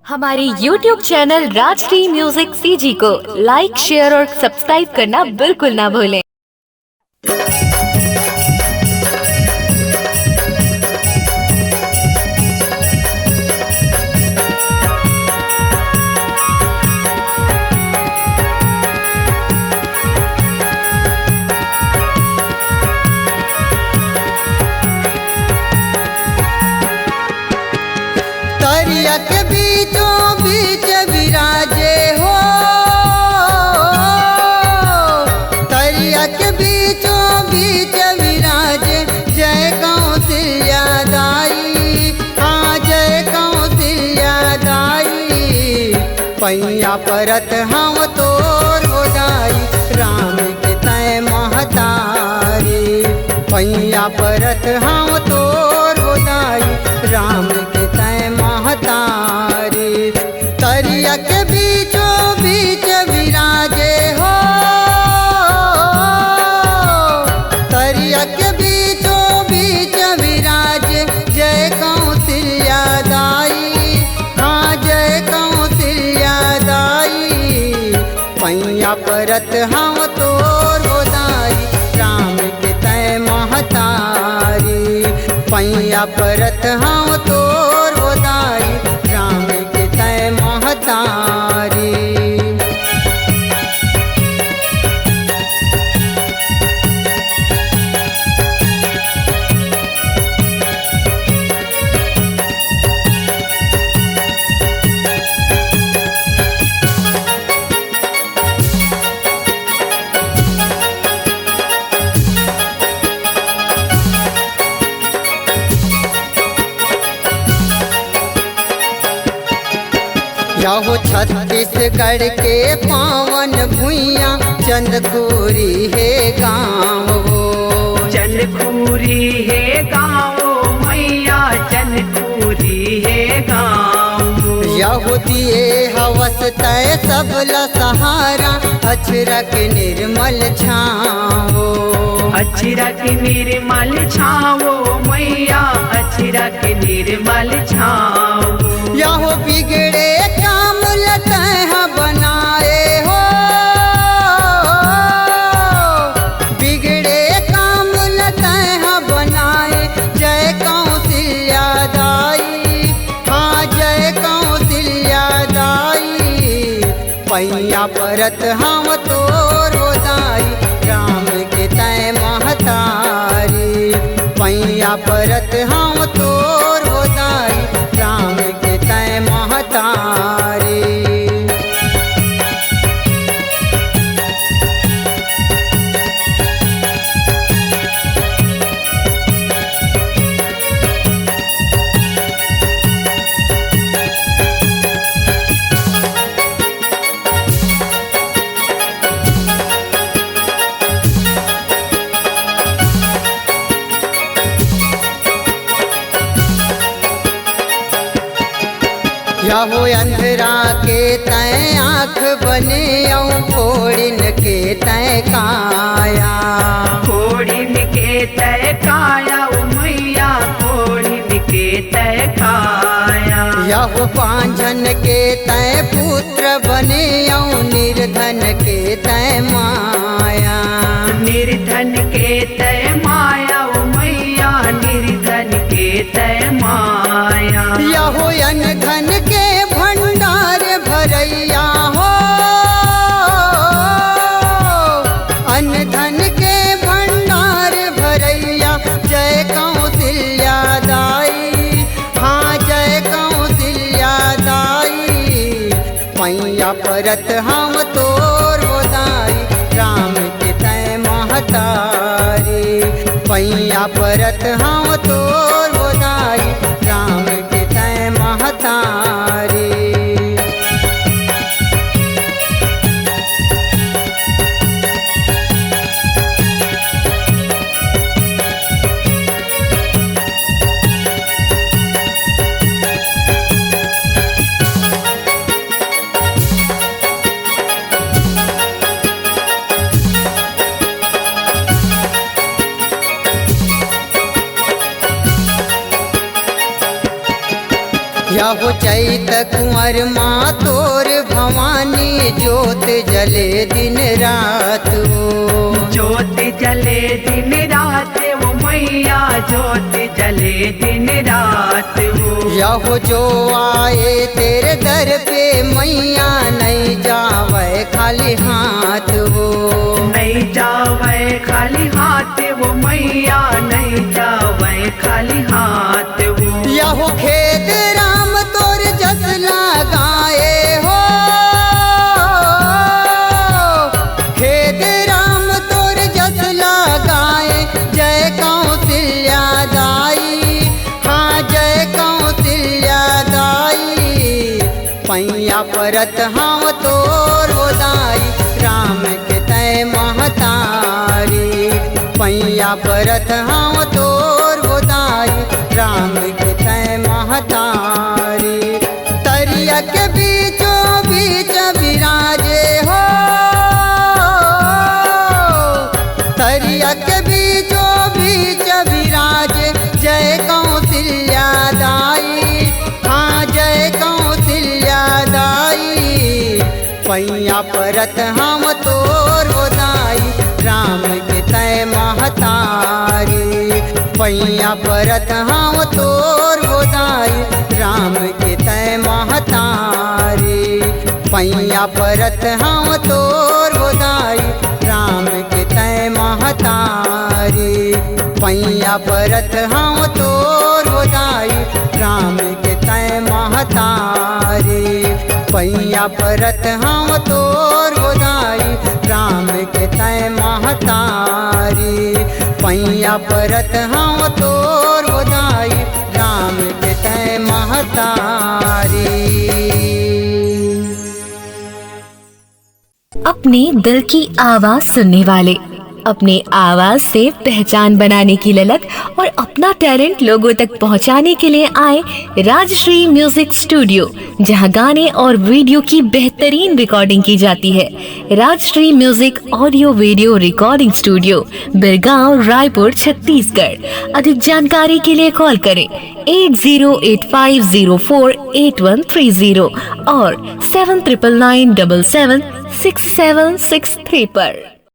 हमारी YouTube channel Rajshri music CG को like, share और सब्सक्राइब करना बिल्कुल ना भूलें। तरिया के बीचों बीच विराजे हो, तरिया के बीचों बीच विराजे, जय कौशल्या दाई, हाँ जय कौशल्या दाई। पैया परत हम तोर हो दाई, राम के तय महतारी। पैया परत हम तोर हो दाई, राम के तय महतारी। तरिया के बीचों बीच विराजे हो, तरिया के बीचों बीच विराजे, जय कौशल्या दाई, हाँ जय कौशल्या दाई। पैया परत हम तोर हो दाई, राम के तय महतारी। पैया परत हम तोर हो दाई, राम के तय महतारी। यहो छत्तीसगढ़ के पावन भुइया, चंदखुरी है गाँव हो। चंदखुरी है गाँव मैया, चंदखुरी है गाँव। यहो दिए हवस तय सबला सहारा, अचरक निर्मल छाओ, अचरक निर्मल छाओ मैया, अचरक निर्मल छाओ। यहो बिगड़े काम लतह बनाए हो, बिगड़े काम लतह बनाए, जय कौशल्या दाई, हाँ जय कौशल्या दाई। पैया परत हम तोर हो दाई, राम के तय महतारी। पैया परत हम तोर हो दाई, राम के तय महतारी। यहो अंधरा के तय आँख बने, फोड़िन के तय काया, फोड़िन के तय काया मैया, फोड़िन के तय काया। यहो पांझन के तय पुत्र बने, निर्धन के तय माया, निर्धन के तय माया मैया, निर्धन के तय माया। यहो अनधन के भंडार भरैया हो, अनधन के भंडार भरैया, जय कौशल्या दाई, हाँ जय कौशल्या दाई। पैया परत हम तोर हो दाई, राम के तय महतारी। पैया परत हम तोर हो दाई, राम के तय महतारी। यहो चैत कुंवर माँ तोर भवानी ज्योत जले दिन रात हो। ज्योति जले दिन रात वो मैया, ज्योति जले दिन रात वो। यहो जो आए तेरे दर पे मैया नहीं जावे खाली हाथ हो। नहीं जावे खाली हाथ वो मैया, नहीं जावे खाली हाथ वो। यहो खेत राम तोर जस लगाए हो। खेत राम तोर जस लगाए, जय कौशल्या दाई, हाँ जय कौशल्या दाई। पैया परत हाँ तोर दाई, राम के तय महतारी। पैया परत हाँ तोर दाई, राम के तय महतारी। तरिया के बीचों बीच विराजे हो। तरिया के बीचों बीच विराजे, जय कौशल्या दाई, हाँ जय कौशल्या दाई। पैया परत हम तोर दाई, राम के तय महतारी। पैया परत हम तोर दाई, राम के तय महतारी। पैया परत हम तोर दाई, राम के तय महतारी। पैया परत हम तोर दाई, राम के तय महतारी। पैया परत हम तोर दाई, राम के तय महतारी। पैया परत हम तोर दाई, राम के तय महतारी। अपने दिल की आवाज सुनने वाले, अपने आवाज से पहचान बनाने की ललक और अपना टैलेंट लोगों तक पहुंचाने के लिए आए राजश्री म्यूजिक स्टूडियो, जहां गाने और वीडियो की बेहतरीन रिकॉर्डिंग की जाती है। Rajshri music audio video recording studio, Birgaon, Raipur, Chhattisgarh. अधिक जानकारी के लिए कॉल करें 8085048130 और 7999776763 पर।